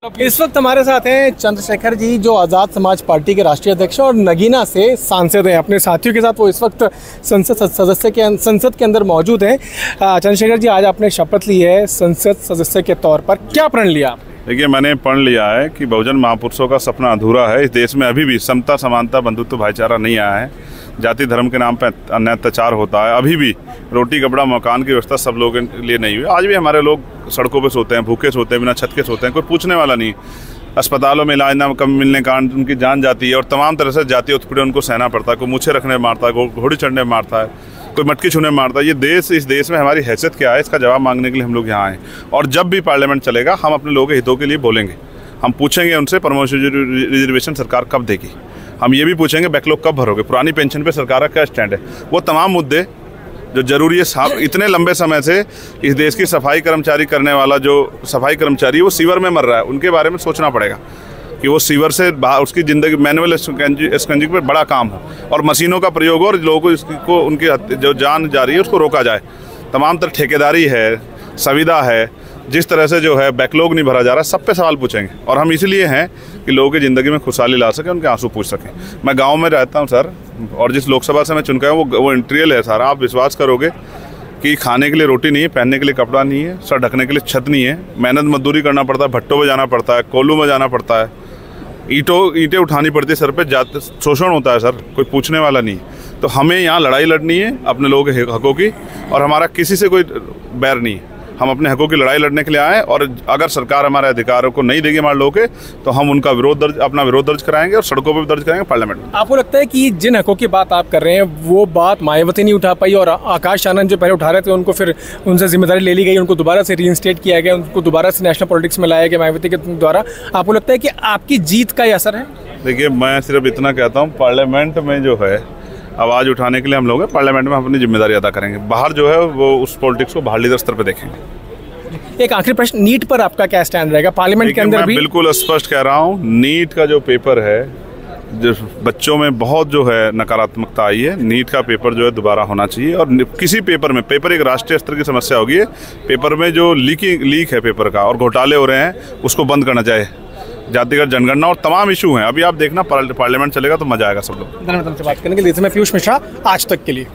इस वक्त हमारे साथ हैं चंद्रशेखर जी, जो आज़ाद समाज पार्टी के राष्ट्रीय अध्यक्ष और नगीना से सांसद हैं। अपने साथियों के साथ वो इस वक्त संसद के अंदर मौजूद हैं। चंद्रशेखर जी, आज आपने शपथ ली है संसद सदस्य के तौर पर, क्या प्रण लिया? देखिए, मैंने पढ़ लिया है कि बहुजन महापुरुषों का सपना अधूरा है। इस देश में अभी भी समता, समानता, बंधुत्व, भाईचारा नहीं आया है। जाति धर्म के नाम पर अन्य अत्याचार होता है। अभी भी रोटी कपड़ा मकान की व्यवस्था सब लोगों के लिए नहीं हुई। आज भी हमारे लोग सड़कों पे सोते हैं, भूखे सोते हैं, बिना छत के सोते हैं, कोई पूछने वाला नहीं। अस्पतालों में इलाज ना कम मिलने के कारण उनकी जान जाती है और तमाम तरह से जातीय उत्पीड़न उनको सहना पड़ता है। कोई मूछें रखने में मारता है, घोड़ी चढ़ने में मारता है, कोई मटकी छूने में मारता है। ये देश, इस देश में हमारी हैसियत क्या है, इसका जवाब मांगने के लिए हम लोग यहाँ आए। और जब भी पार्लियामेंट चलेगा, हम अपने लोगों के हितों के लिए बोलेंगे। हम पूछेंगे उनसे प्रमोशन रिजर्वेशन सरकार कब देगी। हम ये भी पूछेंगे बैकलॉग कब भरोगे, पुरानी पेंशन पे सरकार का क्या स्टैंड है। वो तमाम मुद्दे जो जरूरी है। इतने लंबे समय से इस देश की सफाई कर्मचारी करने वाला जो सफाई कर्मचारी वो सीवर में मर रहा है, उनके बारे में सोचना पड़ेगा कि वो सीवर से बाहर उसकी ज़िंदगी मैनुअल स्कंजी पर बड़ा काम हो और मशीनों का प्रयोग हो और लोगों को उनकी जो जान जा रही है उसको रोका जाए। तमाम तरह ठेकेदारी है, संविदा है, जिस तरह से जो है बैकलॉग नहीं भरा जा रहा, सब पे सवाल पूछेंगे। और हम इसलिए हैं कि लोगों की ज़िंदगी में खुशहाली ला सकें, उनके आंसू पूछ सकें। मैं गांव में रहता हूं सर, और जिस लोकसभा से मैं चुन गया वो इंटीरियल है सर। आप विश्वास करोगे कि खाने के लिए रोटी नहीं है, पहनने के लिए कपड़ा नहीं है, सर ढकने के लिए छत नहीं है। मेहनत मजदूरी करना पड़ता है, भट्टों में जाना पड़ता है, कोल्लू में जाना पड़ता है, ईंटें उठानी पड़ती है सर पे, शोषण होता है सर, कोई पूछने वाला नहीं। तो हमें यहाँ लड़ाई लड़नी है अपने लोगों के हकों की, और हमारा किसी से कोई बैर नहीं है। हम अपने हकों की लड़ाई लड़ने के लिए आए, और अगर सरकार हमारे अधिकारों को नहीं देगी हमारे लोगों के, तो हम उनका अपना विरोध दर्ज कराएंगे और सड़कों पर भी दर्ज कराएंगे पार्लियामेंट में। आपको लगता है कि जिन हकों की बात आप कर रहे हैं वो बात मायावती नहीं उठा पाई, और आकाश आनंद जो पहले उठा रहे थे उनको फिर उनसे जिम्मेदारी ले ली गई, उनको दोबारा से रीइंस्टेट किया गया, उनको दोबारा से नेशनल पॉलिटिक्स में लाया गया मायावती के द्वारा? आपको लगता है कि आपकी जीत का ये असर है? देखिए, मैं सिर्फ इतना कहता हूँ, पार्लियामेंट में जो है आवाज़ उठाने के लिए हम लोग हैं, पार्लियामेंट में हम अपनी जिम्मेदारी अदा करेंगे। बाहर जो है वो उस पॉलिटिक्स को बाहर लीडर स्तर पर देखेंगे। एक आखिरी प्रश्न, नीट पर आपका क्या स्टैंड रहेगा पार्लियामेंट के अंदर भी? बिल्कुल स्पष्ट कह रहा हूँ, नीट का जो पेपर है, जो बच्चों में बहुत जो है नकारात्मकता आई है, नीट का पेपर जो है दोबारा होना चाहिए। और किसी पेपर में, पेपर एक राष्ट्रीय स्तर की समस्या होगी है, पेपर में जो लीक है पेपर का और घोटाले हो रहे हैं उसको बंद करना चाहिए। जातिगत जनगणना और तमाम इशू हैं, अभी आप देखना पार्लियामेंट चलेगा तो मजा आएगा सब लोग। धन्यवाद से बात करने के लिए। मैं पीयूष मिश्रा, आज तक के लिए।